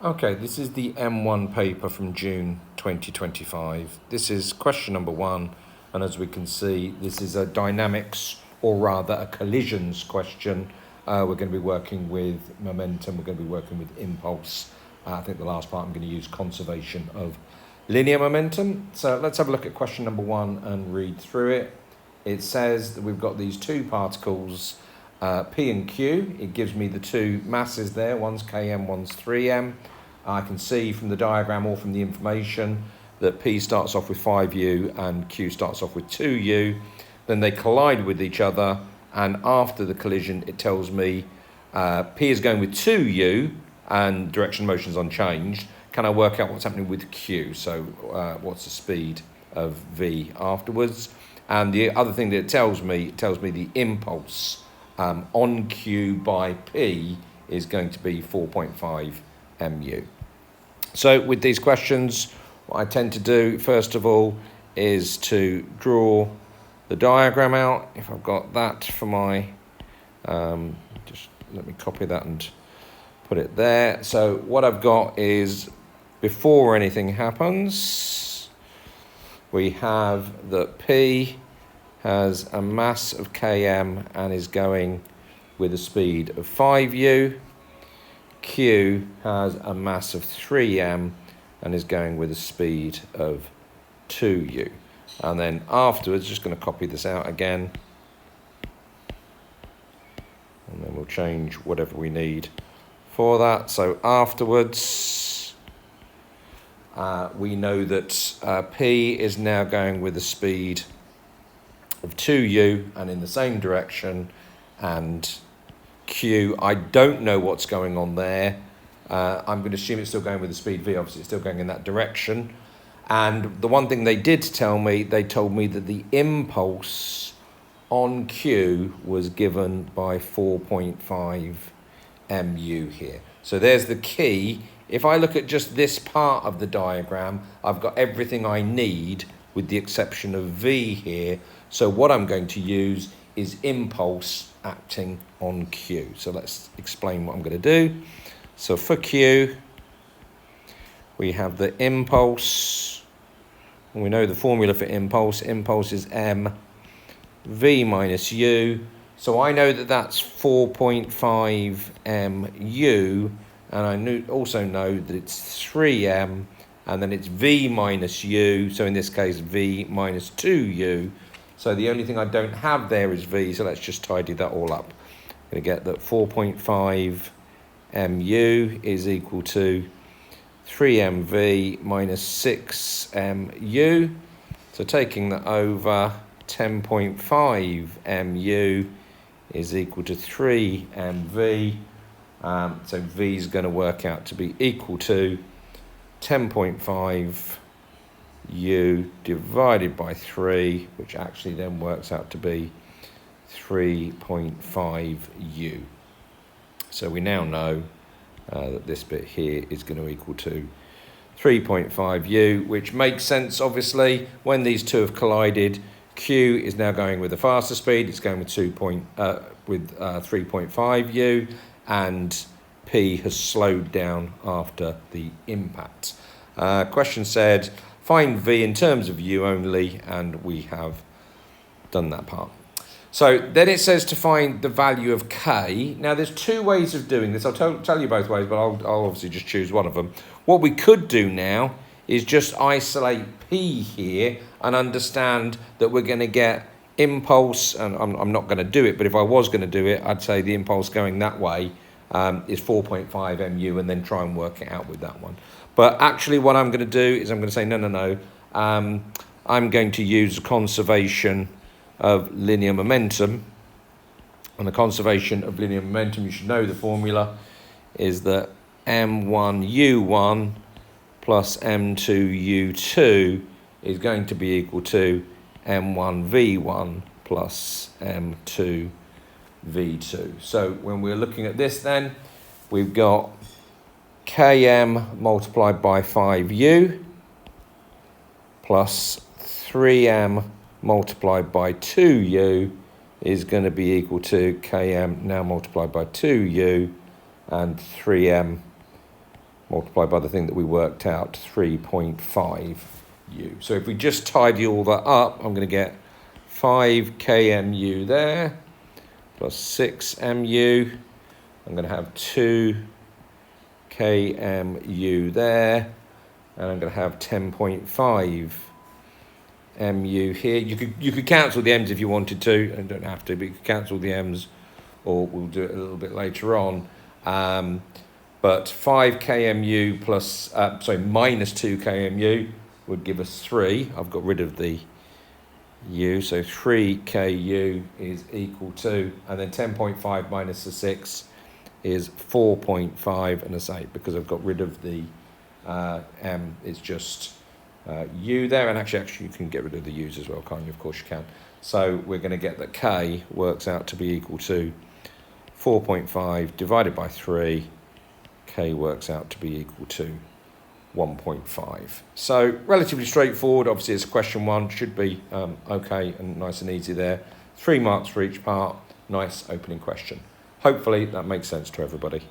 Okay, this is the M1 paper from June 2025. This is question number 1, and as we can see, this is a dynamics, or rather a collisions question. We're going to be working with momentum, we're going to be working with impulse. I think the last part I'm going to use conservation of linear momentum. So let's have a look at question number 1 and read through it. It says that we've got these two particles, P and Q. It gives me the two masses there, one's Km, one's 3m. I can see from the diagram or from the information that P starts off with 5u and Q starts off with 2u. Then they collide with each other, and after the collision it tells me P is going with 2u and direction of motion is unchanged. Can I work out what's happening with Q? So what's the speed of V afterwards? And the other thing that it tells me the impulse on Q by P is going to be 4.5 mu. So with these questions, what I tend to do first of all is to draw the diagram out. If I've got that for my, just let me copy that and put it there. So what I've got is, before anything happens, we have that P has a mass of Km and is going with a speed of 5u. Q has a mass of 3m and is going with a speed of 2u. And then afterwards, just going to copy this out again. And then we'll change whatever we need for that. So afterwards, we know that P is now going with a speed of 2u and in the same direction, and Q, I don't know what's going on there. I'm going to assume it's still going with the speed v, obviously it's still going in that direction. And the one thing they did tell me, they told me that the impulse on Q was given by 4.5 mu here. So there's the key. If I look at just this part of the diagram, I've got everything I need with the exception of V here. So what I'm going to use is impulse acting on Q. So let's explain what I'm going to do. So for Q, we have the impulse. We know the formula for impulse. Impulse is m v minus u. So I know that that's 4.5 mu, and I also know that it's 3m, and then it's v minus u. So in this case, v minus 2u. So the only thing I don't have there is v, so let's just tidy that all up. I'm going to get that 4.5 mu is equal to 3mv minus 6mu. So taking that over, 10.5 mu is equal to 3mv. So v is going to work out to be equal to 10.5 u divided by 3, which actually then works out to be 3.5 u. So we now know that this bit here is going to equal to 3.5 u, which makes sense obviously. When these two have collided, Q is now going with a faster speed, it's going with 3.5 u, and P has slowed down after the impact. Question said, find V in terms of U only, and we have done that part. So then it says to find the value of K. Now there's two ways of doing this. I'll tell you both ways, but I'll obviously just choose one of them. What we could do now is just isolate P here and understand that we're going to get impulse, and I'm not going to do it, but if I was going to do it, I'd say the impulse going that way is 4.5 mu, and then try and work it out with that one. But actually what I'm going to do is I'm going to say, no. I'm going to use conservation of linear momentum. And the conservation of linear momentum, you should know the formula, is that m1u1 plus m2u2 is going to be equal to m1v1 plus m2v2. So when we're looking at this then, we've got Km multiplied by 5u plus 3m multiplied by 2u is going to be equal to Km now multiplied by 2u and 3m multiplied by the thing that we worked out, 3.5u. So if we just tidy all that up, I'm going to get 5 kmu there, plus 6 mu. I'm going to have 2 kmu there, and I'm going to have 10.5 mu here. You could cancel the m's if you wanted to, and don't have to, but you could cancel the m's, or we'll do it a little bit later on. But 5 kmu plus, minus 2 kmu would give us 3. I've got rid of the u, so 3 ku is equal to, and then 10.5 minus the 6 is 4.5, and as I say, because I've got rid of the m, it's just u there, and actually you can get rid of the u's as well, can't you? Of course you can. So we're going to get that k works out to be equal to 4.5 divided by 3, k works out to be equal to 1.5. So relatively straightforward. Obviously it's question 1, should be okay and nice and easy there. 3 marks for each part, nice opening question. Hopefully that makes sense to everybody.